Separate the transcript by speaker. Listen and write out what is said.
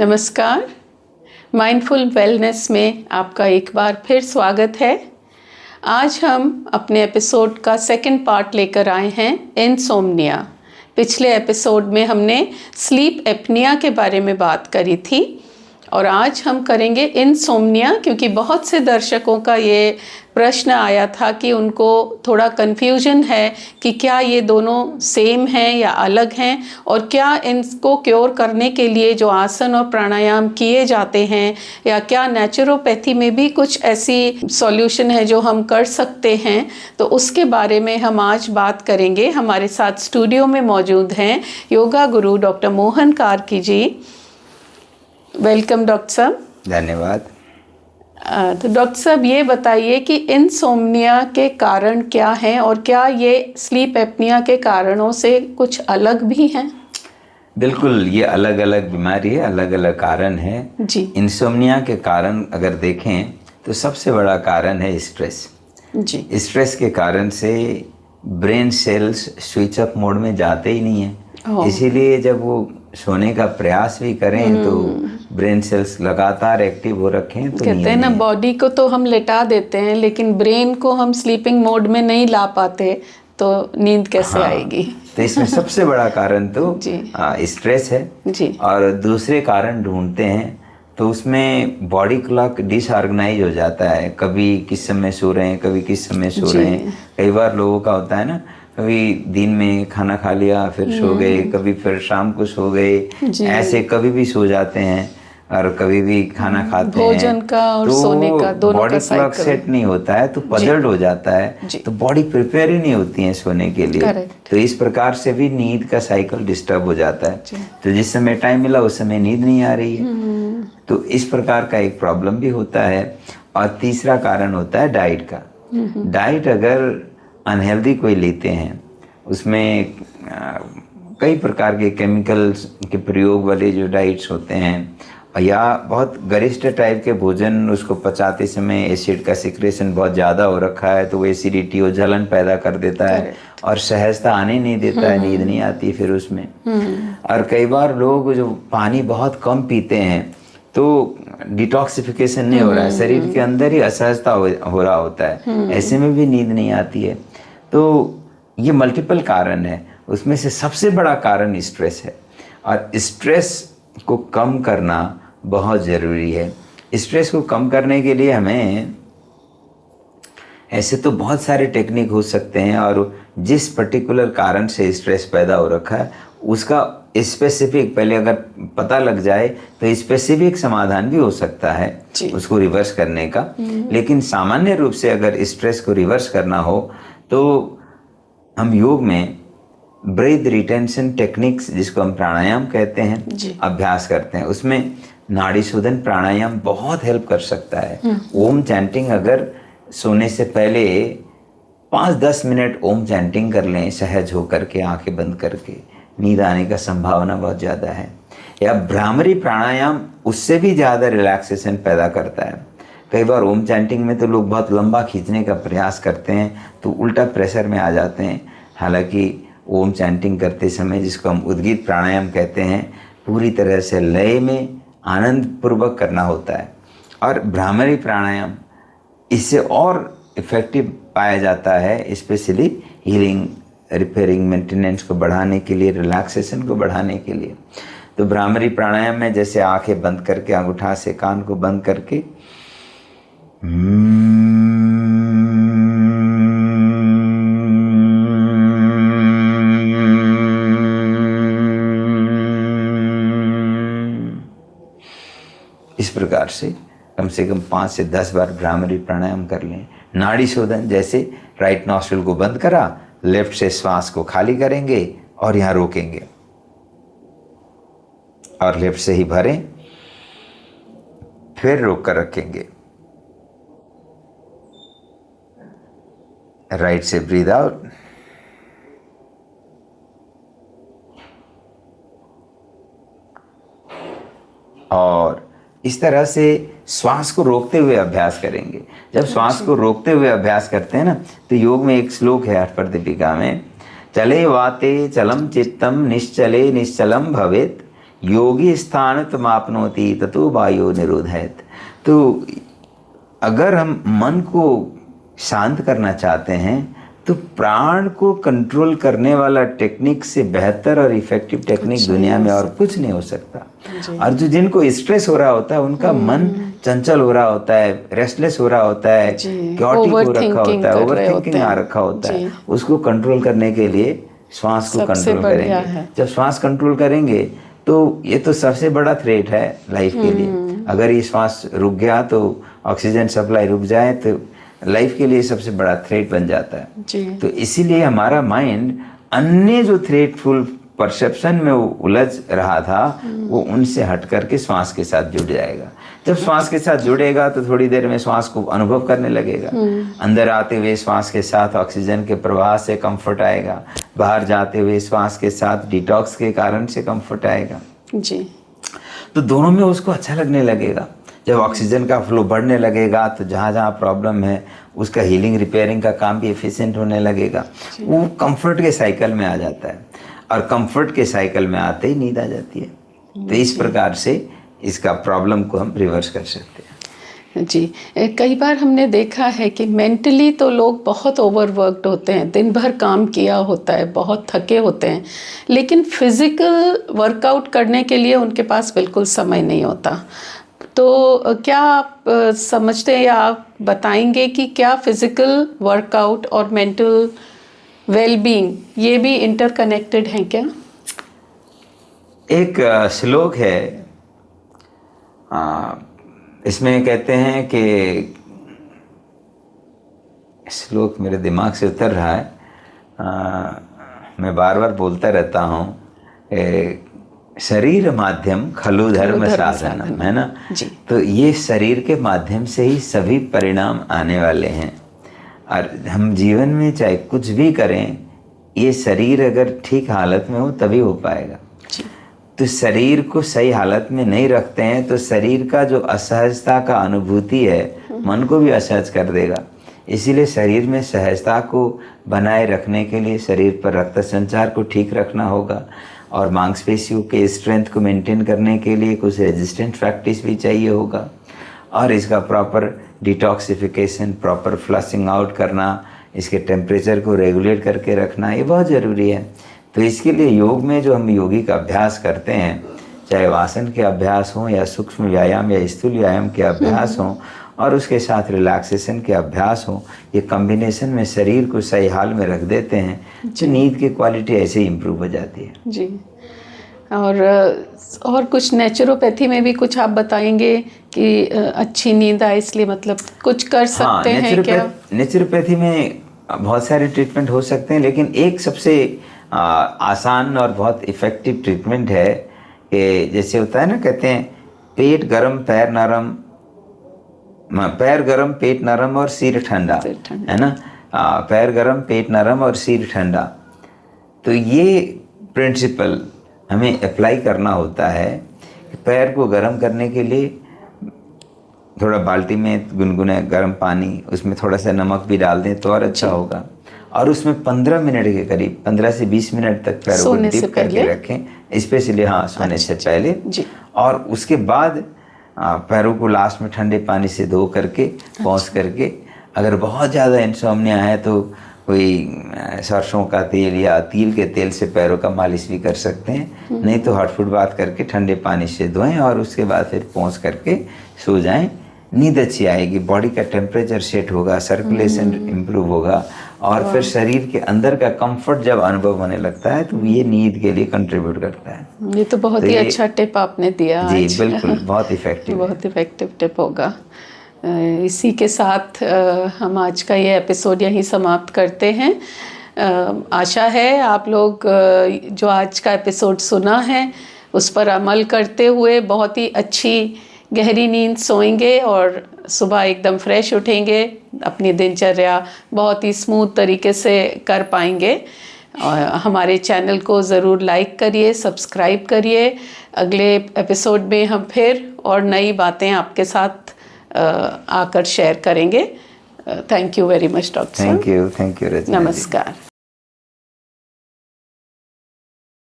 Speaker 1: नमस्कार। Mindful wellness में आपका एक बार फिर स्वागत है। आज हम अपने एपिसोड का सेकंड पार्ट लेकर आए हैं इनसोम्निया। पिछले एपिसोड में हमने स्लीप एपनिया के बारे में बात करी थी और आज हम करेंगे इनसोम्निया, क्योंकि बहुत से दर्शकों का ये प्रश्न आया था कि उनको थोड़ा कन्फ्यूजन है कि क्या ये दोनों सेम हैं या अलग हैं, और क्या इनको क्योर करने के लिए जो आसन और प्राणायाम किए जाते हैं या क्या नेचुरोपैथी में भी कुछ ऐसी सॉल्यूशन है जो हम कर सकते हैं। तो उसके बारे में हम आज बात करेंगे। हमारे साथ स्टूडियो में मौजूद हैं योगा गुरु डॉक्टर मोहन कार्की जी। वेलकम डॉक्टर साहब।
Speaker 2: धन्यवाद।
Speaker 1: तो डॉक्टर साहब ये बताइए कि इनसोम्निया के कारण क्या हैं और क्या ये स्लीप एपनिया के कारणों से कुछ अलग भी हैं?
Speaker 2: बिल्कुल, ये अलग अलग बीमारी है, अलग अलग कारण है
Speaker 1: जी।
Speaker 2: इंसोम्निया के कारण अगर देखें तो सबसे बड़ा कारण है स्ट्रेस।
Speaker 1: जी।
Speaker 2: स्ट्रेस के कारण से brain cells switch up mode में जाते ही नहीं है, इसीलिए जब वो सोने का प्रयास भी करें तो ब्रेन सेल्स लगातार एक्टिव हो रखें तो
Speaker 1: कहते हैं ना, बॉडी को तो हम लेटा देते हैं लेकिन ब्रेन को हम स्लीपिंग मोड में नहीं ला पाते, तो नींद कैसे आएगी?
Speaker 2: तो इसमें सबसे बड़ा कारण तो स्ट्रेस है।
Speaker 1: जी।
Speaker 2: और दूसरे कारण ढूंढते हैं तो उसमें बॉडी क्लॉक डिसऑर्गेनाइज हो जाता है। कभी किस समय सो रहे हैं, कभी किस समय सो रहे हैं। कई बार लोगों का होता है ना, कभी दिन में खाना खा लिया फिर सो गए, कभी फिर शाम को सो गए, ऐसे कभी भी सो जाते हैं और कभी भी खाना खाते हैं।
Speaker 1: भोजन का और
Speaker 2: तो
Speaker 1: सोने का दोनों
Speaker 2: बॉडी
Speaker 1: का
Speaker 2: क्लॉक
Speaker 1: साइकिल
Speaker 2: सेट नहीं होता है तो पजल्ड हो जाता है, तो बॉडी प्रिपेयर ही नहीं होती है सोने के लिए। तो इस प्रकार से भी नींद का साइकिल डिस्टर्ब हो जाता है। तो जिस समय टाइम मिला उस समय नींद नहीं आ रही है, तो इस प्रकार का एक प्रॉब्लम भी होता है। और तीसरा कारण होता है डाइट का। डाइट अगर अनहेल्दी कोई लेते हैं, उसमें कई प्रकार के केमिकल्स के प्रयोग वाले जो डाइट्स होते हैं, या बहुत गरिष्ठ टाइप के भोजन, उसको पचाते समय एसिड का सिक्रेशन बहुत ज़्यादा हो रखा है तो वो एसिडिटी और जलन पैदा कर देता है और सहजता आने नहीं देता है, नींद नहीं आती फिर उसमें। और कई बार लोग जो पानी बहुत कम पीते हैं तो डिटॉक्सिफिकेशन नहीं हो रहा है, शरीर के अंदर ही असहजता हो रहा होता है, ऐसे में भी नींद नहीं आती है। तो ये मल्टीपल कारण है, उसमें से सबसे बड़ा कारण स्ट्रेस है और स्ट्रेस को कम करना बहुत ज़रूरी है। स्ट्रेस को कम करने के लिए हमें ऐसे तो बहुत सारे टेक्निक हो सकते हैं, और जिस पर्टिकुलर कारण से स्ट्रेस पैदा हो रखा है उसका स्पेसिफिक पहले अगर पता लग जाए तो स्पेसिफिक समाधान भी हो सकता है उसको रिवर्स करने का। लेकिन सामान्य रूप से अगर स्ट्रेस को रिवर्स करना हो तो हम योग में ब्रीथ रिटेंशन टेक्निक्स, जिसको हम प्राणायाम कहते हैं, अभ्यास करते हैं। उसमें नाड़ी शोधन प्राणायाम बहुत हेल्प कर सकता है। ओम चैंटिंग अगर सोने से पहले 5-10 मिनट ओम चैंटिंग कर लें सहज होकर के, आंखें बंद करके, नींद आने का संभावना बहुत ज़्यादा है। या भ्रामरी प्राणायाम उससे भी ज़्यादा रिलैक्सेशन पैदा करता है। कई बार ओम चैंटिंग में तो लोग बहुत लंबा खींचने का प्रयास करते हैं तो उल्टा प्रेशर में आ जाते हैं। हालांकि ओम चैंटिंग करते समय, जिसको हम उद्गीत प्राणायाम कहते हैं, पूरी तरह से लय में आनंद पूर्वक करना होता है। और भ्रामरी प्राणायाम इससे और इफेक्टिव पाया जाता है, स्पेशली हीलिंग, रिपेयरिंग, मेंटेनेंस को बढ़ाने के लिए, रिलैक्सेशन को बढ़ाने के लिए। तो भ्रामरी प्राणायाम में जैसे आंखें बंद करके, अंगूठा से कान को बंद करके इस प्रकार से कम 5 से 10 बार भ्रामरी प्राणायाम कर लें। नाड़ी शोधन जैसे राइट नॉस्ट्रिल को बंद करा, लेफ्ट से श्वास को खाली करेंगे और यहाँ रोकेंगे और लेफ्ट से ही भरें, फिर रोक कर रखेंगे, राइट से ब्रीद आउट और इस तरह से श्वास को रोकते हुए अभ्यास करेंगे। जब श्वास को रोकते हुए अभ्यास करते हैं ना, तो योग में एक श्लोक है हठपर दीपिका में, चले वाते चलम चित्तम निश्चले निश्चलम भवेत योगी स्थान तमापनोति ततो वायो निरोधयत। तो अगर हम मन को शांत करना चाहते हैं तो प्राण को कंट्रोल करने वाला टेक्निक से बेहतर और इफेक्टिव टेक्निक दुनिया में और कुछ नहीं हो सकता। और जो जिनको स्ट्रेस हो रहा होता है उनका मन चंचल हो रहा होता है, रेस्टलेस हो रहा होता है, क्योटिक हो रखा होता है, ओवर थिंकिंग आ रखा होता है, उसको कंट्रोल करने के लिए श्वास को कंट्रोल करेंगे। जब श्वास कंट्रोल करेंगे तो ये तो सबसे बड़ा थ्रेट है लाइफ के लिए। अगर ये श्वास रुक गया तो ऑक्सीजन सप्लाई रुक जाए तो लाइफ के लिए सबसे बड़ा थ्रेट बन जाता है। तो इसीलिए हमारा माइंड अन्य जो थ्रेटफुल परसेप्शन में वो उलझ रहा था वो उनसे हट करके श्वास के साथ जुड़ जाएगा। जब श्वास के साथ जुड़ेगा तो थोड़ी देर में श्वास को अनुभव करने लगेगा। अंदर आते हुए श्वास के साथ ऑक्सीजन के प्रवाह से कंफर्ट आएगा, बाहर जाते हुए श्वास के साथ डिटॉक्स के कारण से कंफर्ट आएगा जी। तो दोनों में उसको अच्छा लगने लगेगा। जब ऑक्सीजन का फ्लो बढ़ने लगेगा तो जहाँ जहाँ प्रॉब्लम है उसका हीलिंग रिपेयरिंग का काम भी एफिशिएंट होने लगेगा। वो कंफर्ट के साइकिल में आ जाता है और कंफर्ट के साइकिल में आते ही नींद आ जाती है। तो इस प्रकार से इसका प्रॉब्लम को हम रिवर्स कर सकते हैं
Speaker 1: जी। कई बार हमने देखा है कि मेंटली तो लोग बहुत ओवरवर्कड होते हैं, दिन भर काम किया होता है, बहुत थके होते हैं, लेकिन फिज़िकल वर्कआउट करने के लिए उनके पास बिल्कुल समय नहीं होता। तो क्या आप समझते हैं या आप बताएंगे कि क्या फिज़िकल वर्कआउट और मेंटल वेलबींग ये भी इंटरकनेक्टेड हैं क्या?
Speaker 2: एक श्लोक है, इसमें कहते हैं कि श्लोक मेरे दिमाग से उतर रहा है, मैं बार बार बोलता रहता हूँ, शरीर माध्यम खलु धर्म साधनम, है ना जी। तो ये शरीर के माध्यम से ही सभी परिणाम आने वाले हैं। और हम जीवन में चाहे कुछ भी करें, ये शरीर अगर ठीक हालत में हो तभी हो पाएगा। तो शरीर को सही हालत में नहीं रखते हैं तो शरीर का जो असहजता का अनुभूति है मन को भी असहज कर देगा। इसीलिए शरीर में सहजता को बनाए रखने के लिए शरीर पर रक्त संचार को ठीक रखना होगा और मांसपेशियों के स्ट्रेंथ को मेंटेन करने के लिए कुछ रेजिस्टेंट प्रैक्टिस भी चाहिए होगा और इसका proper detoxification, proper flushing out करना, इसके टेम्परेचर को रेगुलेट करके रखना, ये बहुत ज़रूरी है। तो इसके लिए योग में जो हम योगी का अभ्यास करते हैं, चाहे आसन के अभ्यास हों या सूक्ष्म व्यायाम या स्थूल व्यायाम के अभ्यास हों और उसके साथ रिलैक्सेशन के अभ्यास हों, ये कॉम्बिनेशन में शरीर को सही हाल में रख देते हैं तो नींद की क्वालिटी ऐसे ही इम्प्रूव हो जाती है
Speaker 1: जी। और कुछ नेचुरोपैथी में भी कुछ आप बताएंगे कि अच्छी नींद आए, इसलिए मतलब कुछ कर सकते हैं क्या?
Speaker 2: नेचुरोपैथी में बहुत सारे ट्रीटमेंट हो सकते हैं, लेकिन एक सबसे आसान और बहुत इफ़ेक्टिव ट्रीटमेंट है कि जैसे होता है ना, कहते हैं पेट गरम पैर नरम, पैर गरम पेट नरम और सिर ठंडा, है ना। पैर गरम पेट नरम और सिर ठंडा। तो ये प्रिंसिपल हमें अप्लाई करना होता है। पैर को गर्म करने के लिए थोड़ा बाल्टी में गुनगुने गर्म पानी, उसमें थोड़ा सा नमक भी डाल दें तो और अच्छा होगा और उसमें 15 मिनट के करीब 15 से 20 मिनट तक पैरों को डिप करके रखें, स्पेशली सोने से पहले जी। और उसके बाद पैरों को लास्ट में ठंडे पानी से धो करके पॉज करके, अगर बहुत ज़्यादा इंसोम्निया है तो कोई सरसों का तेल या तिल के तेल से पैरों का मालिश भी कर सकते हैं, नहीं तो हॉट फुट बाथ करके ठंडे पानी से धोएं और उसके बाद फिर पॉज करके सो जाएं। नींद अच्छी आएगी, बॉडी का टेम्परेचर सेट होगा, सर्कुलेशन इम्प्रूव होगा और फिर शरीर के अंदर का कंफर्ट जब अनुभव होने लगता है तो ये नींद के लिए कंट्रीब्यूट करता है।
Speaker 1: ये तो बहुत ही अच्छा टिप आपने दिया
Speaker 2: जी
Speaker 1: आज।
Speaker 2: बिल्कुल, बहुत इफेक्टिव,
Speaker 1: बहुत इफेक्टिव टिप होगा। इसी के साथ हम आज का ये एपिसोड यहीं समाप्त करते हैं। आशा है आप लोग जो आज का एपिसोड सुना है उस पर अमल करते हुए बहुत ही अच्छी गहरी नींद सोएंगे और सुबह एकदम फ्रेश उठेंगे, अपनी दिनचर्या बहुत ही स्मूथ तरीके से कर पाएंगे। और हमारे चैनल को ज़रूर लाइक करिए, सब्सक्राइब करिए। अगले एपिसोड में हम फिर और नई बातें आपके साथ आकर शेयर करेंगे। Thank you very much doctor.
Speaker 2: Thank you Rajni.
Speaker 1: नमस्कार।